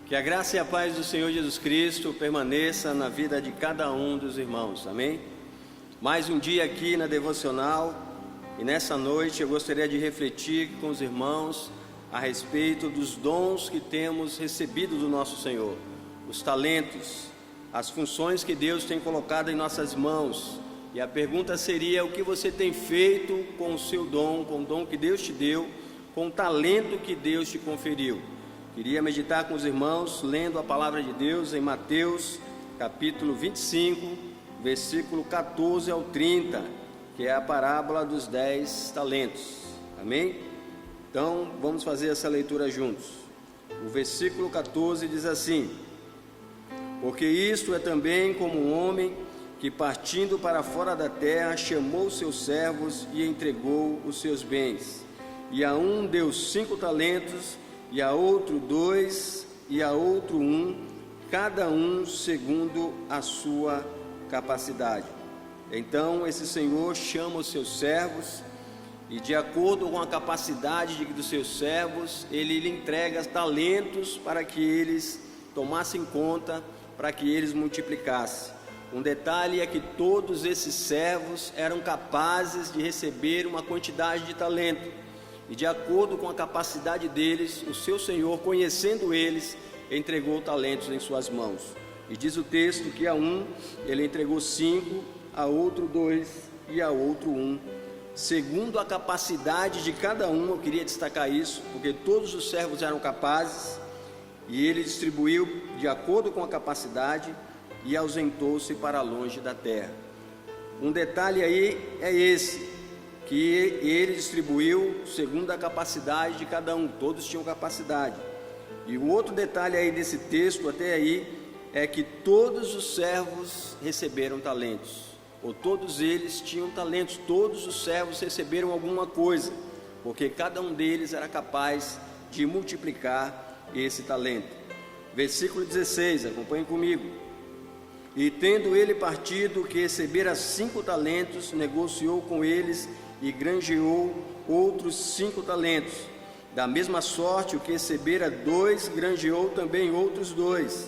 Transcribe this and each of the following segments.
Que a graça e a paz do Senhor Jesus Cristo permaneça na vida de cada um dos irmãos, amém? Mais um dia aqui na devocional, e nessa noite eu gostaria de refletir com os irmãos a respeito dos dons que temos recebido do nosso Senhor, os talentos, as funções que Deus tem colocado em nossas mãos. E a pergunta seria: o que você tem feito com o seu dom, com o dom que Deus te deu, com o talento que Deus te conferiu? Queria meditar com os irmãos lendo a palavra de Deus em Mateus capítulo 25, versículo 14 ao 30, que é a parábola dos 10 talentos, amém? Então vamos fazer essa leitura juntos. O versículo 14 diz assim: porque isto é também como um homem que, partindo para fora da terra, chamou seus servos e entregou os seus bens. E a um deu 5 talentos, e a outro 2, e a outro 1, cada um segundo a sua capacidade. Então esse Senhor chama os seus servos, e de acordo com a capacidade dos seus servos, Ele lhe entrega talentos para que eles tomassem conta, para que eles multiplicassem. Um detalhe é que todos esses servos eram capazes de receber uma quantidade de talento, e de acordo com a capacidade deles, o seu Senhor, conhecendo eles, entregou talentos em suas mãos. E diz o texto que a um ele entregou 5, a outro 2 e a outro 1, segundo a capacidade de cada um. Eu queria destacar isso, porque todos os servos eram capazes, e ele distribuiu de acordo com a capacidade e ausentou-se para longe da terra. Um detalhe aí é esse, que ele distribuiu segundo a capacidade de cada um. Todos tinham capacidade. E o outro detalhe aí desse texto até aí é que todos os servos receberam talentos, ou todos eles tinham talentos. Todos os servos receberam alguma coisa, porque cada um deles era capaz de multiplicar esse talento. Versículo 16, acompanhe comigo. E tendo ele partido, que recebera 5 talentos, negociou com eles e granjeou outros 5 talentos. Da mesma sorte, o que recebera 2, granjeou também outros 2.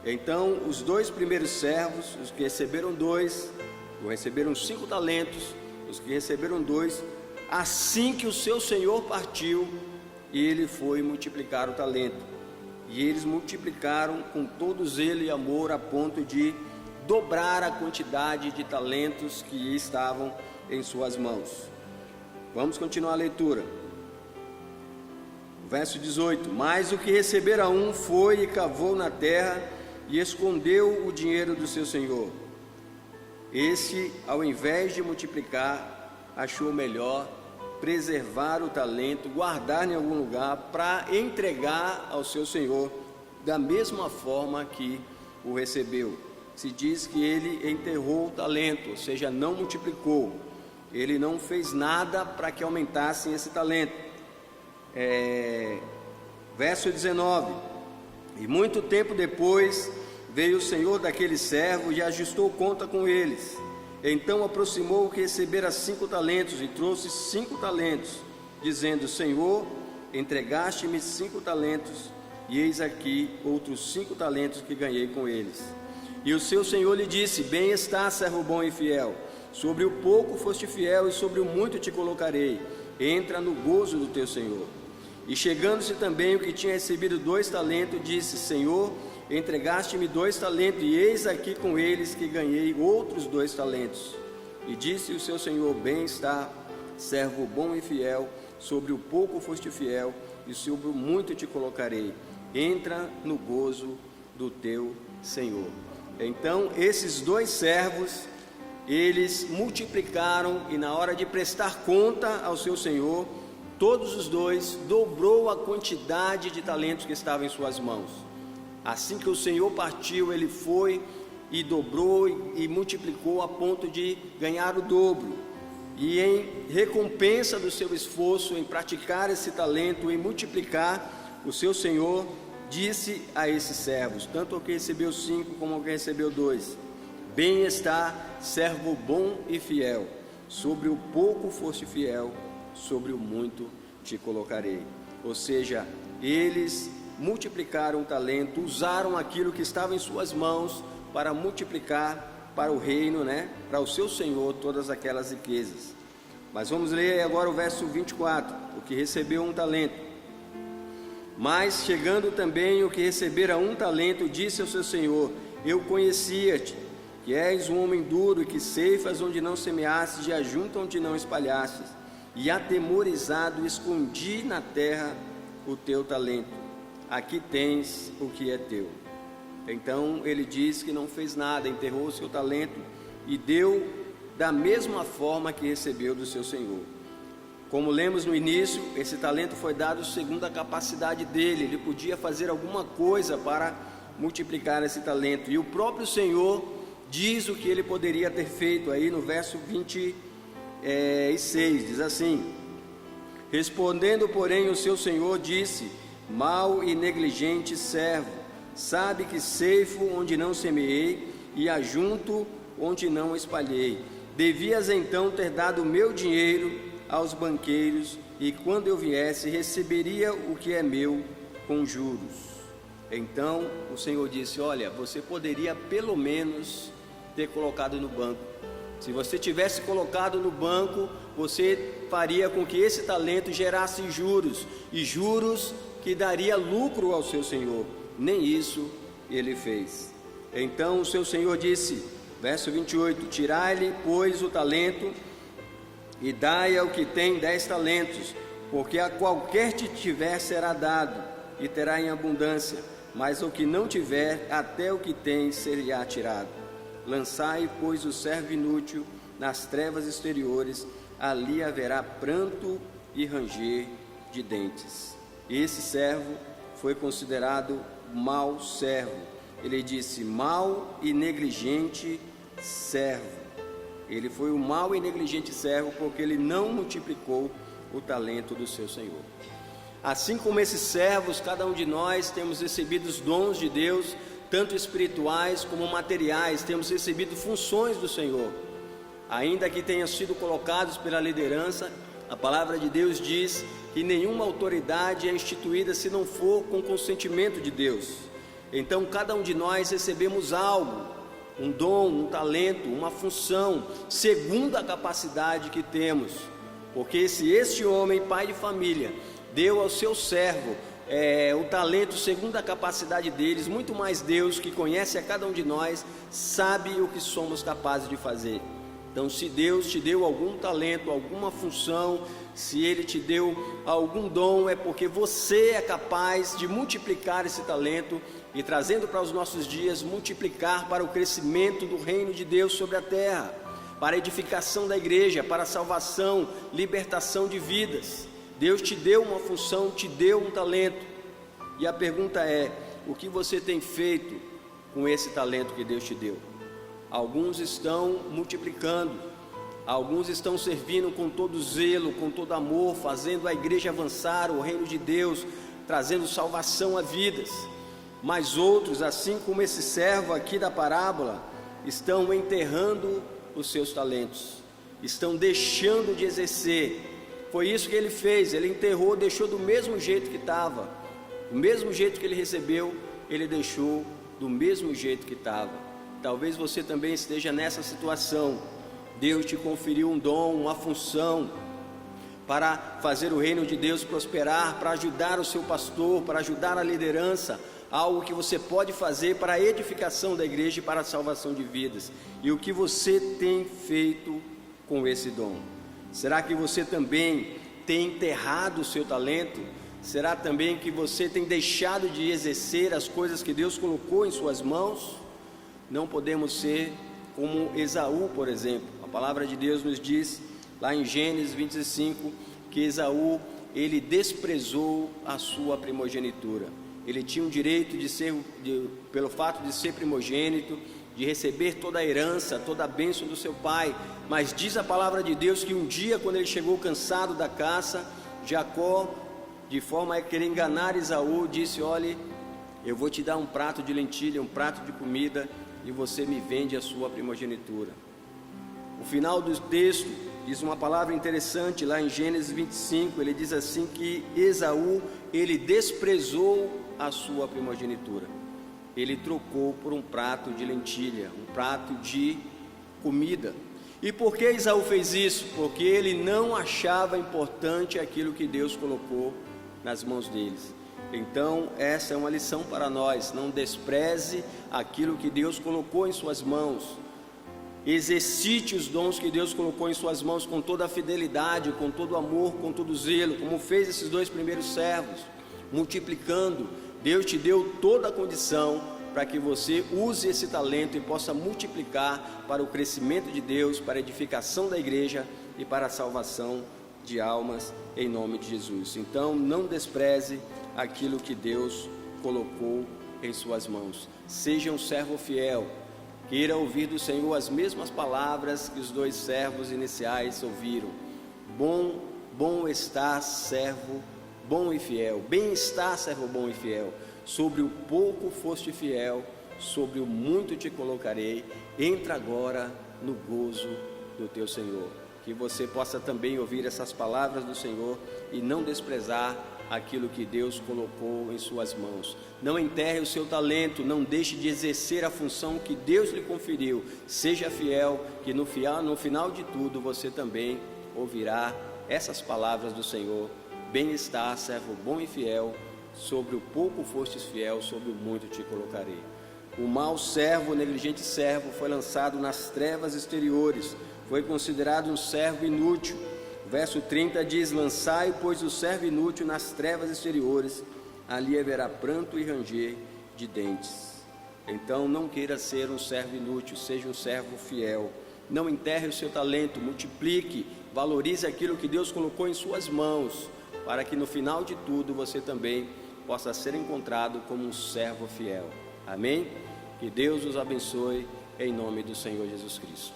Então os 2 primeiros servos, os que receberam 2, receberam 5 talentos, os que receberam 2, assim que o seu senhor partiu, ele foi multiplicar o talento. E eles multiplicaram com todos ele amor, a ponto de dobrar a quantidade de talentos que estavam em suas mãos. Vamos continuar a leitura. Verso 18: mas o que recebera um foi e cavou na terra e escondeu o dinheiro do seu senhor. Esse, ao invés de multiplicar, achou melhor preservar o talento, guardar em algum lugar para entregar ao seu senhor da mesma forma que o recebeu. Se diz que ele enterrou o talento, ou seja, não multiplicou. Ele não fez nada para que aumentasse esse talento. Verso 19: e muito tempo depois veio o senhor daquele servo e ajustou conta com eles. Então aproximou o que recebera 5 talentos e trouxe 5 talentos, dizendo: Senhor, entregaste-me 5 talentos, e eis aqui outros 5 talentos que ganhei com eles. E o seu senhor lhe disse: bem está, servo bom e fiel. Sobre o pouco foste fiel, e sobre o muito te colocarei. Entra no gozo do teu senhor. E chegando-se também o que tinha recebido 2 talentos, disse: Senhor, entregaste-me 2 talentos, e eis aqui com eles que ganhei outros 2 talentos. E disse o seu senhor: bem está, servo bom e fiel. Sobre o pouco foste fiel, e sobre o muito te colocarei. Entra no gozo do teu senhor. Então esses 2 servos, eles multiplicaram, e na hora de prestar conta ao seu senhor, todos os 2 dobrou a quantidade de talentos que estavam em suas mãos. Assim que o senhor partiu, ele foi e dobrou e multiplicou a ponto de ganhar o dobro. E em recompensa do seu esforço em praticar esse talento, em multiplicar, o seu senhor disse a esses servos, tanto ao que recebeu 5 como ao que recebeu 2: bem está, servo bom e fiel. Sobre o pouco foste fiel, sobre o muito te colocarei. Ou seja, eles multiplicaram o talento, usaram aquilo que estava em suas mãos para multiplicar para o reino, para o seu Senhor, todas aquelas riquezas. Mas vamos ler agora o verso 24, o que recebeu um talento. Mas chegando também o que recebera um talento, disse ao seu Senhor: eu conhecia-te, que és um homem duro, e que ceifas onde não semeastes e ajunta onde não espalhastes, e atemorizado escondi na terra o teu talento. Aqui tens o que é teu. Então ele diz que não fez nada, enterrou o seu talento e deu da mesma forma que recebeu do seu Senhor. Como lemos no início, esse talento foi dado segundo a capacidade dele. Ele podia fazer alguma coisa para multiplicar esse talento, e o próprio Senhor diz o que ele poderia ter feito. Aí no verso 26 diz assim: respondendo porém o seu Senhor disse: mau e negligente servo, sabe que ceifo onde não semeei e ajunto onde não espalhei. Devias então ter dado o meu dinheiro aos banqueiros, e quando eu viesse receberia o que é meu com juros. Então o Senhor disse: olha, você poderia pelo menos ter colocado no banco. Se você tivesse colocado no banco, você faria com que esse talento gerasse juros, e juros que daria lucro ao seu Senhor. Nem isso ele fez. Então o seu Senhor disse, verso 28, tirai-lhe, pois, o talento, e dai ao que tem 10 talentos, porque a qualquer que tiver será dado, e terá em abundância, mas o que não tiver, até o que tem será tirado. Lançai, pois, o servo inútil nas trevas exteriores, ali haverá pranto e ranger de dentes. Esse servo foi considerado mau servo. Ele disse: mau e negligente servo. Ele foi o mau e negligente servo porque ele não multiplicou o talento do seu Senhor. Assim como esses servos, cada um de nós temos recebido os dons de Deus, tanto espirituais como materiais, temos recebido funções do Senhor. Ainda que tenham sido colocados pela liderança, a palavra de Deus diz que nenhuma autoridade é instituída se não for com consentimento de Deus. Então cada um de nós recebemos algo, um dom, um talento, uma função, segundo a capacidade que temos. Porque se este homem, pai de família, deu ao seu servo o talento segundo a capacidade deles, muito mais Deus, que conhece a cada um de nós, sabe o que somos capazes de fazer. Então, se Deus te deu algum talento, alguma função, se Ele te deu algum dom, é porque você é capaz de multiplicar esse talento e, trazendo para os nossos dias, multiplicar para o crescimento do reino de Deus sobre a terra, para a edificação da igreja, para a salvação, libertação de vidas. Deus te deu uma função, te deu um talento, e a pergunta é: o que você tem feito com esse talento que Deus te deu? Alguns estão multiplicando, alguns estão servindo com todo zelo, com todo amor, fazendo a igreja avançar, o reino de Deus, trazendo salvação a vidas. Mas outros, assim como esse servo aqui da parábola, estão enterrando os seus talentos, estão deixando de exercer. Foi isso que ele fez, ele enterrou, deixou do mesmo jeito que estava, do mesmo jeito que ele recebeu, ele deixou do mesmo jeito que estava. Talvez você também esteja nessa situação. Deus te conferiu um dom, uma função, para fazer o reino de Deus prosperar, para ajudar o seu pastor, para ajudar a liderança, algo que você pode fazer para a edificação da igreja e para a salvação de vidas. E o que você tem feito com esse dom? Será que você também tem enterrado o seu talento? Será também que você tem deixado de exercer as coisas que Deus colocou em suas mãos? Não podemos ser como Esaú, por exemplo. A palavra de Deus nos diz, lá em Gênesis 25, que Esaú, ele desprezou a sua primogenitura. Ele tinha o direito de ser, pelo fato de ser primogênito, de receber toda a herança, toda a bênção do seu pai. Mas diz a palavra de Deus que um dia, quando ele chegou cansado da caça, Jacó, de forma a querer enganar Esaú, disse: olhe, eu vou te dar um prato de lentilha, um prato de comida, e você me vende a sua primogenitura. O final do texto diz uma palavra interessante lá em Gênesis 25, ele diz assim que Esaú, ele desprezou a sua primogenitura. Ele trocou por um prato de lentilha, um prato de comida. E por que Esaú fez isso? Porque ele não achava importante aquilo que Deus colocou nas mãos deles. Então essa é uma lição para nós: não despreze aquilo que Deus colocou em suas mãos. Exercite os dons que Deus colocou em suas mãos com toda a fidelidade, com todo o amor, com todo o zelo, como fez esses 2 primeiros servos, multiplicando. Deus te deu toda a condição para que você use esse talento e possa multiplicar para o crescimento de Deus, para a edificação da igreja e para a salvação de almas, em nome de Jesus. Então não despreze aquilo que Deus colocou em suas mãos. Seja um servo fiel, queira ouvir do Senhor as mesmas palavras que os 2 servos iniciais ouviram. Bom está servo bom e fiel. Bem está servo bom e fiel. Sobre o pouco foste fiel, sobre o muito te colocarei. Entra agora no gozo do teu Senhor. Que você possa também ouvir essas palavras do Senhor e não desprezar aquilo que Deus colocou em suas mãos. Não enterre o seu talento, não deixe de exercer a função que Deus lhe conferiu. Seja fiel, que no final de tudo você também ouvirá essas palavras do Senhor. Bem está, servo bom e fiel, sobre o pouco fostes fiel, sobre o muito te colocarei. O mau servo, o negligente servo, foi lançado nas trevas exteriores, foi considerado um servo inútil. O verso 30 diz: lançai, pois, o servo inútil nas trevas exteriores, ali haverá pranto e ranger de dentes. Então não queira ser um servo inútil, seja um servo fiel. Não enterre o seu talento, multiplique, valorize aquilo que Deus colocou em suas mãos, para que no final de tudo você também possa ser encontrado como um servo fiel. Amém? Que Deus os abençoe, em nome do Senhor Jesus Cristo.